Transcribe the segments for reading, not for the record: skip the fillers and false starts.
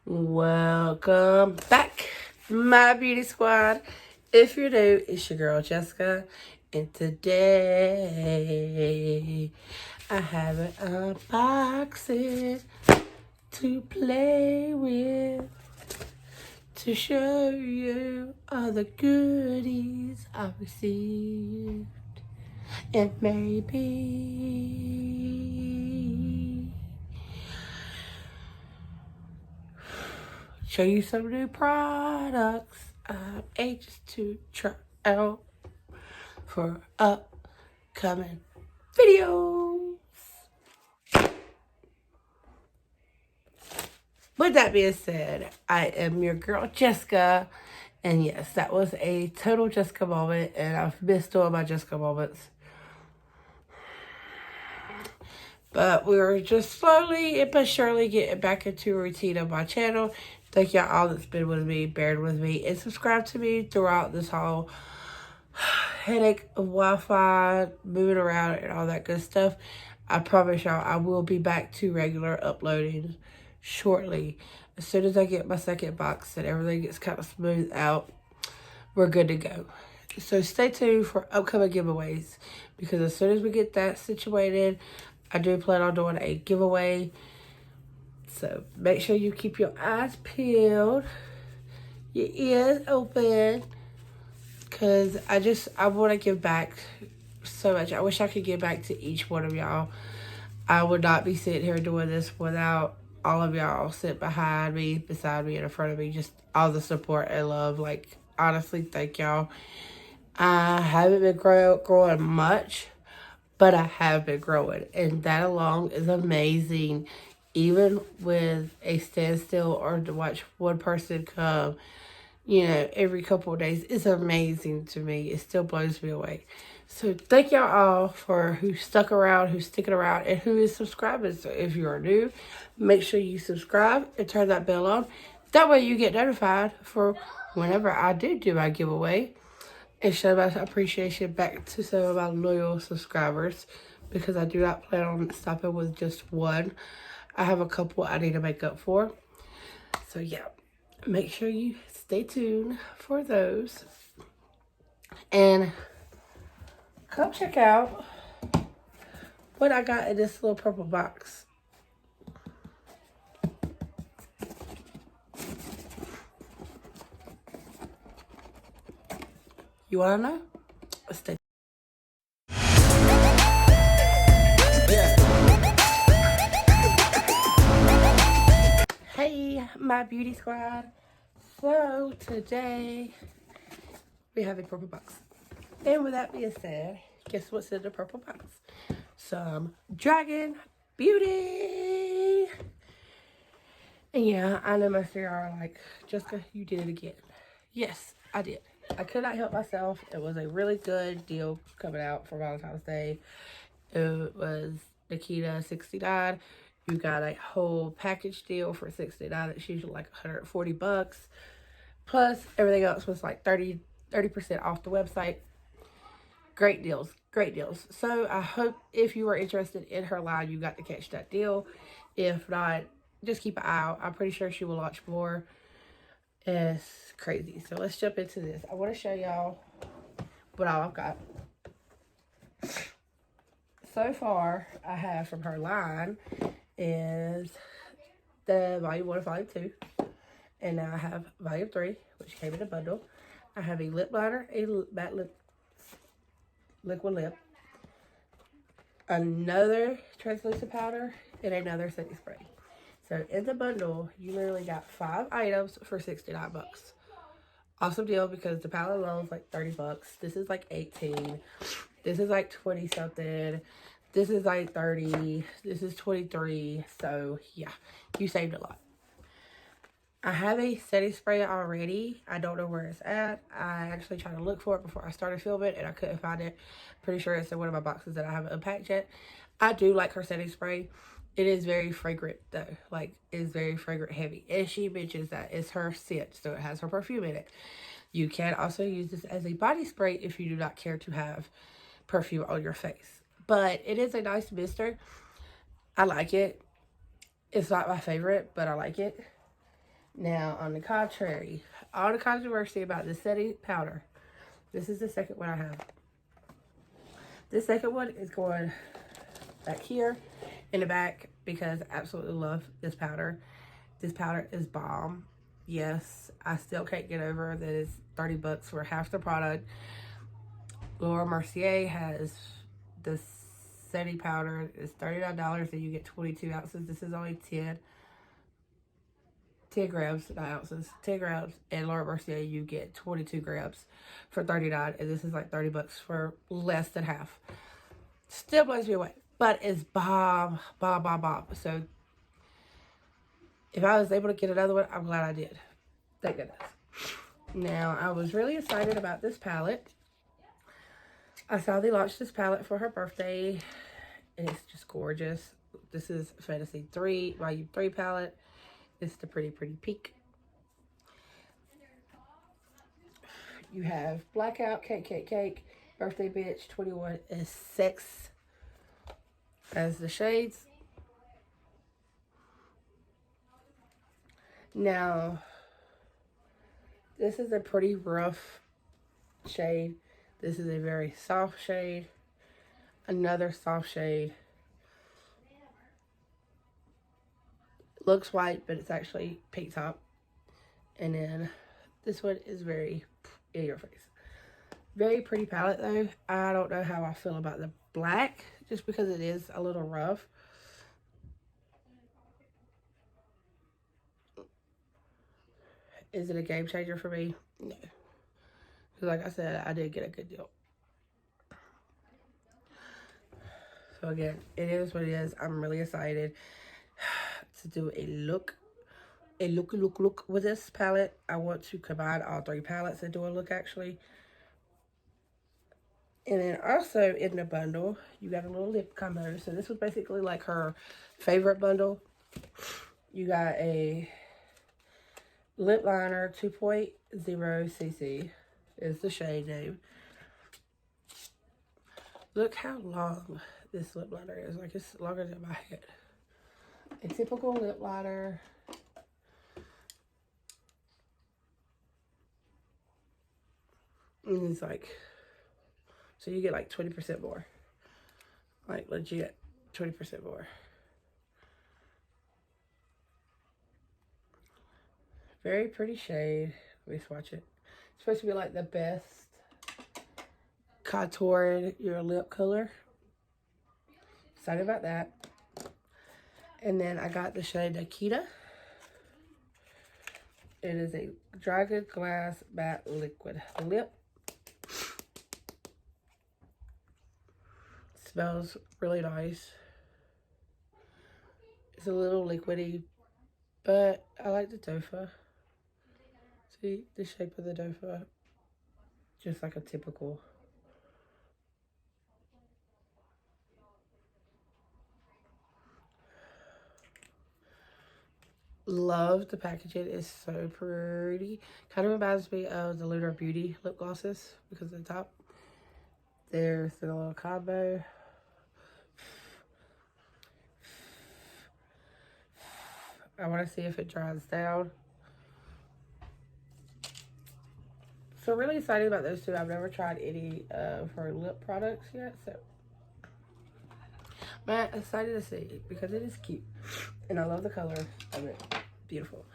Welcome back, my beauty squad. If you're new, it's your girl Jessica, and today I have an unboxing to play with, to show you all the goodies I received, and maybe show you some new products I'm anxious to try out for upcoming videos. With that being said, I am your girl Jessica, and yes, that was a total Jessica moment, and I've missed all my Jessica moments. But we're just slowly but surely getting back into a routine of my channel. Thank y'all all that's been with me, bearing with me, and subscribe to me throughout this whole headache of Wi-Fi, moving around, and all that good stuff. I promise y'all I will be back to regular uploading shortly. As soon as I get my second box and everything gets kind of smoothed out, we're good to go. So stay tuned for upcoming giveaways, because as soon as we get that situated, I do plan on doing a giveaway. So make sure you keep your eyes peeled, your ears open, because I want to give back so much. I wish I could give back to each one of y'all. I would not be sitting here doing this without all of y'all sitting behind me, beside me, and in front of me. Just all the support and love. Like, honestly, thank y'all. I haven't been growing much, but I have been growing, and that alone is amazing. Even with a standstill or to watch one person come, every couple of days, it's amazing to me. It still blows me away. So thank y'all all for who stuck around, who's sticking around, and who is subscribing. So if you are new, make sure you subscribe and turn that bell on. That way you get notified for whenever I do my giveaway, and show my appreciation back to some of my loyal subscribers, because I do not plan on stopping with just one. I have a couple I need to make up for. So yeah, make sure you stay tuned for those. And come check out what I got in this little purple box. You want to know? Stay. Hey, my beauty squad. So today we have a purple box. And with that being said, guess what's in the purple box? Some Dragon Beauty. And yeah, I know most of y'all are like, Jessica, you did it again. Yes, I did. I could not help myself. It was a really good deal coming out for Valentine's Day. It was Nikita 69. You got a whole package deal for 69. It's usually like 140 bucks. Plus everything else was like 30% off the website. Great deals, great deals. So I hope if you were interested in her line, you got to catch that deal. If not, just keep an eye out. I'm pretty sure she will launch more. It's crazy. So let's jump into this. I want to show y'all what all I've got. So far, I have from her line is the Volume 1 and Volume 2. And now I have Volume 3, which came in a bundle. I have a lip liner, a matte liquid lip, another translucent powder, and another setting spray. So in the bundle, you literally got 5 items for 69 bucks. Awesome deal, because the palette alone is like 30 bucks. This is like 18. This is like 20 something. This is like 30. This is 23. So yeah, you saved a lot. I have a setting spray already. I don't know where it's at. I actually tried to look for it before I started filming, and I couldn't find it. Pretty sure it's in one of my boxes that I haven't unpacked yet. I do like her setting spray. It is very fragrant though. Like, it's very fragrant heavy. And she mentions that it's her scent, so it has her perfume in it. You can also use this as a body spray if you do not care to have perfume on your face. But it is a nice mister. I like it. It's not my favorite, but I like it. Now, on the contrary, all the controversy about the setting powder. This is the second one I have. This second one is going back here in the back because I absolutely love this powder. This powder is bomb. Yes, I still can't get over that it's 30 bucks for half the product. Laura Mercier has the setting powder. It's $39 and you get 22 ounces. This is only 10 grams, not ounces, 10 grams. And Laura Mercier, you get 22 grams for $39. And this is like 30 bucks for less than half. Still blows me away. But it's bomb, bomb, bomb, bomb. So if I was able to get another one, I'm glad I did. Thank goodness. Now, I was really excited about this palette. I saw they launched this palette for her birthday. And it's just gorgeous. This is Fantasy 3, Volume 3 palette. It's the Pretty Pretty Peak. You have Blackout, Cake, Cake, Cake, Birthday Bitch, 21 is Sex as the shades. Now, this is a pretty rough shade. This is a very soft shade. Another soft shade. Looks white, but it's actually pink top. And then this one is very in your face. Very pretty palette though. I don't know how I feel about the black, just because it is a little rough. Is it a game changer for me? No. Because like I said, I did get a good deal. So again, it is what it is. I'm really excited to do a look with this palette. I want to combine all three palettes and do a look actually. And then also in the bundle, you got a little lip combo. So this was basically like her favorite bundle. You got a lip liner, 2.0 cc is the shade name. Look how long this lip liner is. Like, it's longer than my head. A typical lip liner. And it's like, so you get like 20% more. Like, legit 20% more. Very pretty shade. Let me swatch it. It's supposed to be like the best contoured your lip color. Excited about that. And then I got the shade Nikita. It is a Dragon Glass Matte Liquid Lip. Smells really nice. It's a little liquidy, but I like the dofa. See the shape of the dofa? Just like a typical. Love the packaging. It's so pretty. Kind of reminds me of the Lunar Beauty lip glosses because of the top. There's the little combo. I want to see if it dries down. So really excited about those two. I've never tried any of her lip products yet, so I'm excited to see because it is cute and I love the color of it. Beautiful.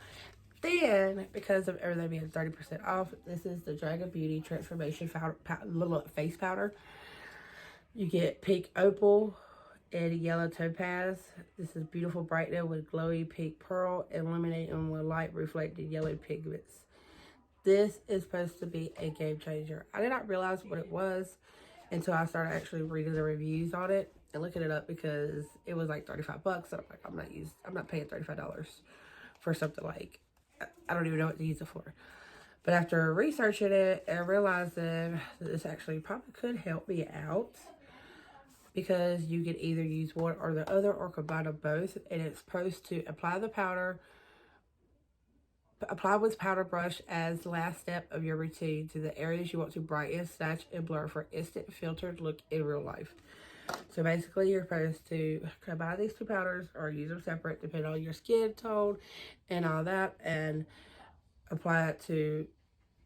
Then, because of everything being 30% off, this is the Dragon Beauty Transformation Face Powder. You get pink opal and yellow topaz. This is beautiful brightening with glowy pink pearl, illuminating with light reflected yellow pigments. This is supposed to be a game changer. I did not realize what it was until I started actually reading the reviews on it and looking it up because it was like 35 bucks. So I'm like, I'm not paying $35 for something like, I don't even know what to use it for. But after researching it and realizing that this actually probably could help me out, because you can either use one or the other or combine them both. And it's supposed to apply the powder, apply with powder brush as the last step of your routine to the areas you want to brighten, snatch, and blur for instant filtered look in real life. So basically, you're supposed to combine these two powders or use them separate, depending on your skin tone and all that, and apply it to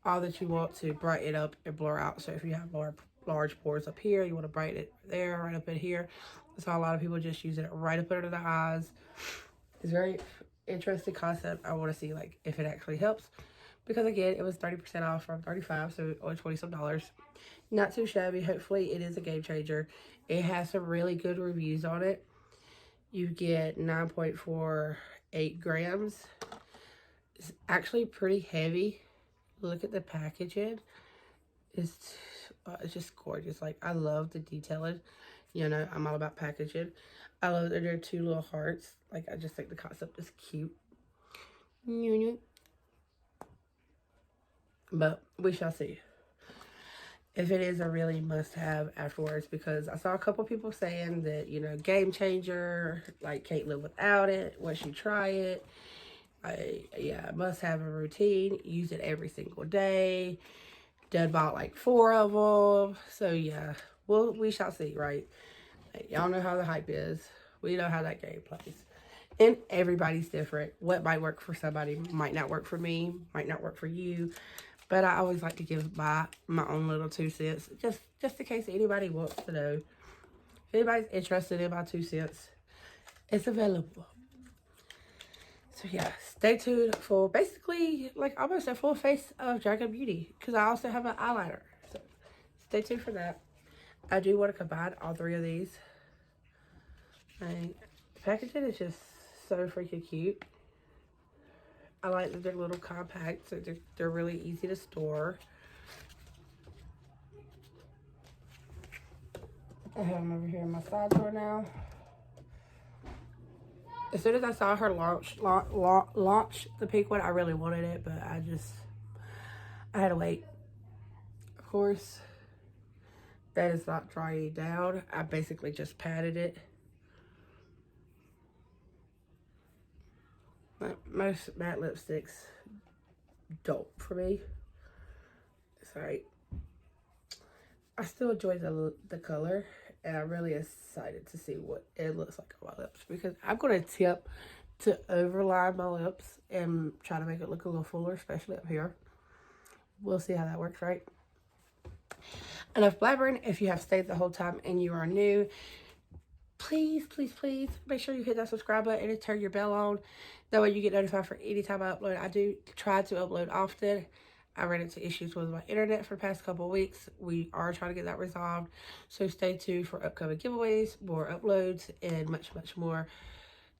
all that you want to brighten it up and blur out. So if you have more large pores up here, you want to brighten it there, right up in here. So a lot of people just use it right up under the eyes. It's a very interesting concept. I want to see like if it actually helps, because again, it was 30% off from 35, so only 20 some dollars. Not too shabby. Hopefully it is a game changer. It has some really good reviews on it. You get 9.48 grams. It's actually pretty heavy. Look at the packaging. It's just gorgeous. Like, I love the detailing. You know, I'm all about packaging. I love that there are two little hearts. Like, I just think the concept is cute. But we shall see if it is a really must-have afterwards, because I saw a couple people saying that, you know, game changer, like, can't live without it once you try it. Yeah, must have a routine. Use it every single day. Done bought like 4 of them. So yeah, we shall see, right? Y'all know how the hype is. We know how that game plays. And everybody's different. What might work for somebody might not work for me, might not work for you. But I always like to give my own little 2 cents, just in case anybody wants to know. If anybody's interested in my 2 cents, it's available. So yeah, stay tuned for basically like almost a full face of Dragon Beauty, because I also have an eyeliner. So stay tuned for that. I do want to combine all 3 of these. And the packaging is just so freaking cute. I like that they're little compact, so they're really easy to store. I have them over here in my side drawer now. As soon as I saw her launch the pink one, I really wanted it, but I had to wait. Of course, that is not drying down. I basically just patted it. Most matte lipsticks don't for me. Sorry. I still enjoy the color, and I'm really excited to see what it looks like on my lips, because I'm going to attempt to overline my lips and try to make it look a little fuller, especially up here. We'll see how that works, right? Enough blabbering. If you have stayed the whole time and you are new, please, please, please make sure you hit that subscribe button and turn your bell on. That way you get notified for any time I upload. I do try to upload often. I ran into issues with my internet for the past couple of weeks. We are trying to get that resolved. So stay tuned for upcoming giveaways, more uploads, and much, much more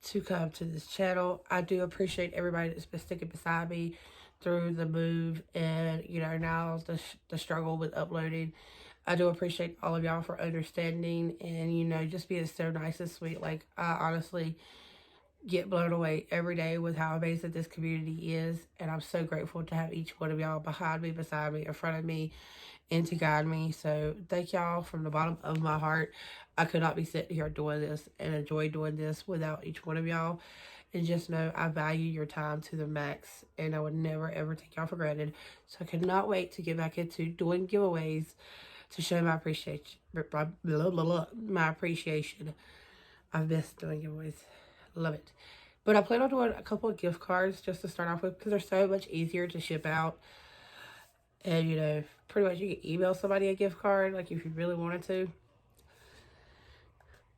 to come to this channel. I do appreciate everybody that's been sticking beside me through the move and, you know, now the struggle with uploading. I do appreciate all of y'all for understanding and, you know, just being so nice and sweet. Like, I honestly get blown away every day with how amazing this community is, and I'm so grateful to have each one of y'all behind me, beside me, in front of me, and to guide me. So thank y'all from the bottom of my heart. I could not be sitting here doing this and enjoy doing this without each one of y'all. And just know I value your time to the max, and I would never ever take y'all for granted. So I cannot wait to get back into doing giveaways to show my appreciation. My appreciation. I've missed doing giveaways. Love it. But I plan on doing a couple of gift cards just to start off with, because they're so much easier to ship out. And, you know, pretty much you can email somebody a gift card, like if you really wanted to.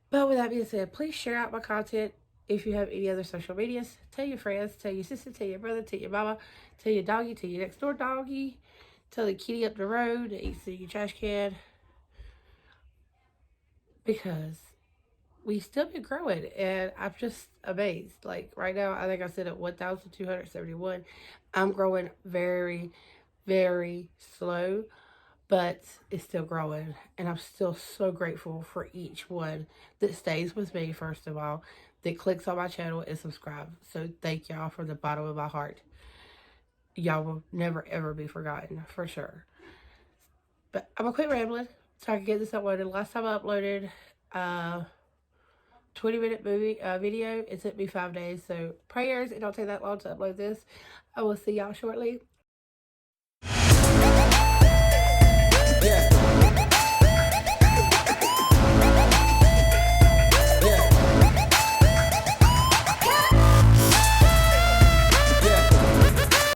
But with that being said, please share out my content. If you have any other social medias, tell your friends, tell your sister, tell your brother, tell your mama, tell your doggy, tell your next door doggy, tell the kitty up the road that eats your trash can. Because we still been growing, and I'm just amazed. Like right now, I think I said at 1,271. I'm growing very, very slow, but it's still growing, and I'm still so grateful for each one that stays with me, first of all, that clicks on my channel and subscribe. So thank y'all from the bottom of my heart. Y'all will never ever be forgotten, for sure. But I'm gonna quit rambling so I can get this uploaded. Last time I uploaded 20-minute video, it took me 5 days. So prayers, it don't take that long to upload this. I will see y'all shortly.